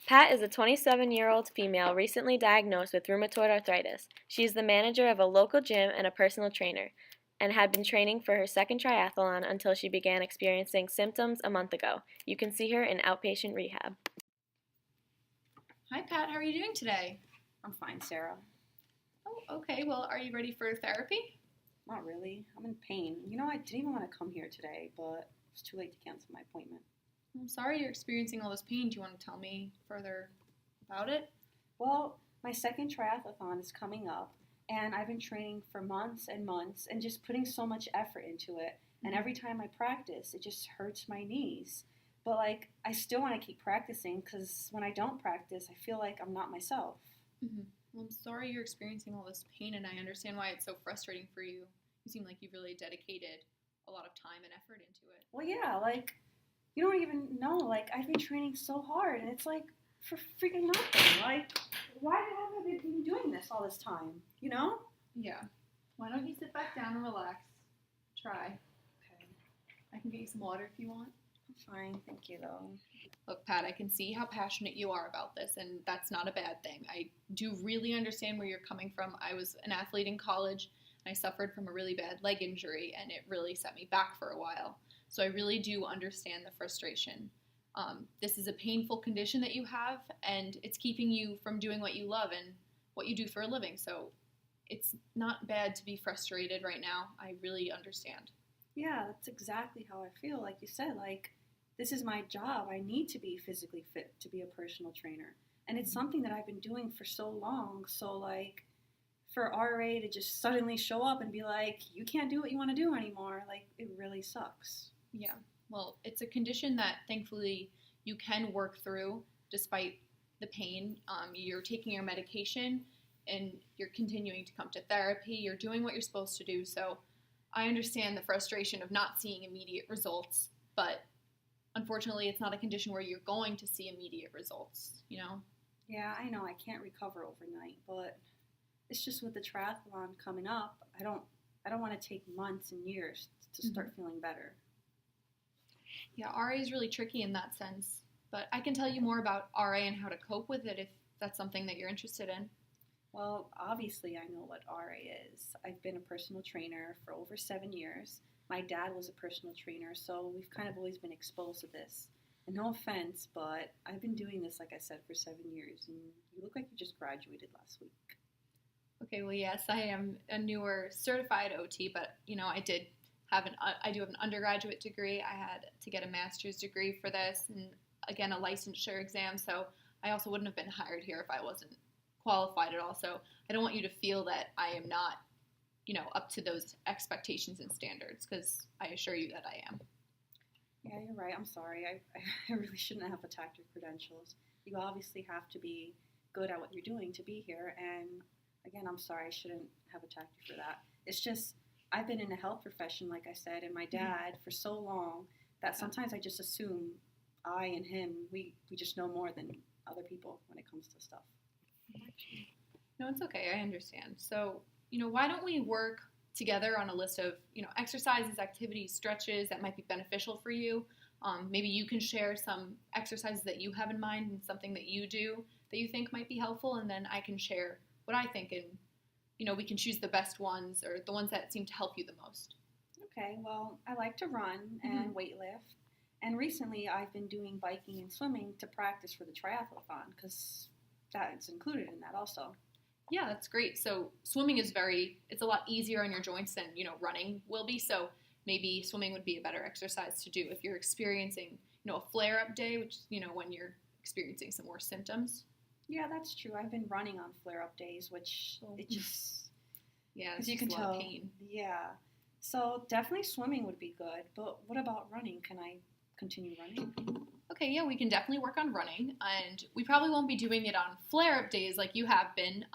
Pat is a 27-year-old female recently diagnosed with rheumatoid arthritis. She is the manager of a local gym and a personal trainer, and had been training for her second triathlon until she began experiencing symptoms a month ago. You can see her in outpatient rehab. Hi, Pat. How are you doing today? I'm fine, Sarah. Oh, okay. Well, are you ready for therapy? Not really. I'm in pain. I didn't even want to come here today, but it's too late to cancel my appointment. I'm sorry you're experiencing all this pain. Do you want to tell me further about it? Well, my second triathlon is coming up, and I've been training for months and months and just putting so much effort into it. And every time I practice, it just hurts my knees. But, I still want to keep practicing because when I don't practice, I feel like I'm not myself. Well, I'm sorry you're experiencing all this pain, and I understand why it's so frustrating for you. You seem like you've really dedicated a lot of time and effort into it. Well, yeah, you don't even know. I've been training so hard, and it's for freaking nothing. Why have I been doing this all this time? Yeah. Why don't you sit back down and relax? Try. Okay. I can get you some water if you want. I'm fine, thank you, though. Look, Pat, I can see how passionate you are about this, and that's not a bad thing. I do really understand where you're coming from. I was an athlete in college, and I suffered from a really bad leg injury, and it really set me back for a while. So I really do understand the frustration. This is a painful condition that you have, and it's keeping you from doing what you love and what you do for a living. So it's not bad to be frustrated right now. I really understand. Yeah, that's exactly how I feel. Like you said, this is my job. I need to be physically fit to be a personal trainer. And it's something that I've been doing for so long. So, for RA to just suddenly show up and be like, you can't do what you want to do anymore, it really sucks. Yeah. Well, it's a condition that thankfully you can work through despite the pain. You're taking your medication and you're continuing to come to therapy. You're doing what you're supposed to do. So I understand the frustration of not seeing immediate results, but unfortunately, it's not a condition where you're going to see immediate results, Yeah, I know I can't recover overnight, but it's just with the triathlon coming up, I don't want to take months and years to start feeling better. Yeah, RA is really tricky in that sense, but I can tell you more about RA and how to cope with it if that's something that you're interested in. Well, obviously, I know what RA is. I've been a personal trainer for over 7 years. My dad was a personal trainer, so we've kind of always been exposed to this. And no offense, but I've been doing this, like I said, for 7 years, and you look like you just graduated last week. Okay, well, yes, I am a newer certified OT, but I do have an undergraduate degree. I had to get a master's degree for this, and again, a licensure exam. So I also wouldn't have been hired here if I wasn't qualified at all. So I don't want you to feel that I am not, up to those expectations and standards, because I assure you that I am. Yeah, you're right. I'm sorry. I really shouldn't have attacked your credentials. You obviously have to be good at what you're doing to be here. And again, I'm sorry. I shouldn't have attacked you for that. It's just, I've been in the health profession, like I said, and my dad for so long that sometimes I just assume I and him, we just know more than other people when it comes to stuff. No, it's okay. I understand. So, why don't we work together on a list of, exercises, activities, stretches that might be beneficial for you. Maybe you can share some exercises that you have in mind and something that you do that you think might be helpful, and then I can share what I think, and, we can choose the best ones or the ones that seem to help you the most. Okay, well, I like to run and weightlift, and recently I've been doing biking and swimming to practice for the triathlon because that's included in that also. Yeah, that's great. So swimming is it's a lot easier on your joints than, running will be. So maybe swimming would be a better exercise to do if you're experiencing, a flare-up day, which, when you're experiencing some more symptoms. Yeah, that's true. I've been running on flare-up days, which it just... Yeah, it's you can tell. Of pain. Yeah. So definitely swimming would be good. But what about running? Can I continue running? Okay, yeah, we can definitely work on running, and we probably won't be doing it on flare-up days like you have been,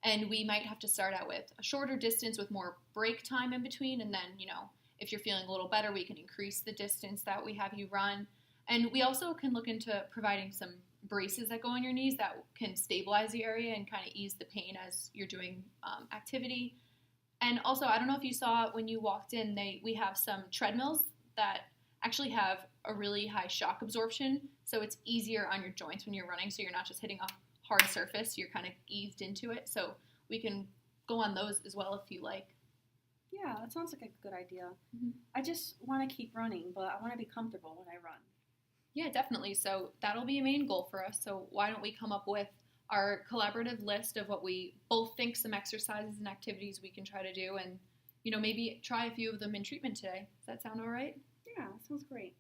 and we might have to start out with a shorter distance with more break time in between, and then, if you're feeling a little better, we can increase the distance that we have you run, and we also can look into providing some braces that go on your knees that can stabilize the area and kind of ease the pain as you're doing activity. And also, I don't know if you saw when you walked in, we have some treadmills that actually have a really high shock absorption, so it's easier on your joints when you're running, so you're not just hitting a hard surface, you're kind of eased into it. So we can go on those as well if you like. Yeah, that sounds like a good idea. Mhm. I just want to keep running, but I want to be comfortable when I run. Yeah, definitely. So that'll be a main goal for us. So why don't we come up with our collaborative list of what we both think some exercises and activities we can try to do, and maybe try a few of them in treatment today. Does that sound all right? Yeah, that sounds great.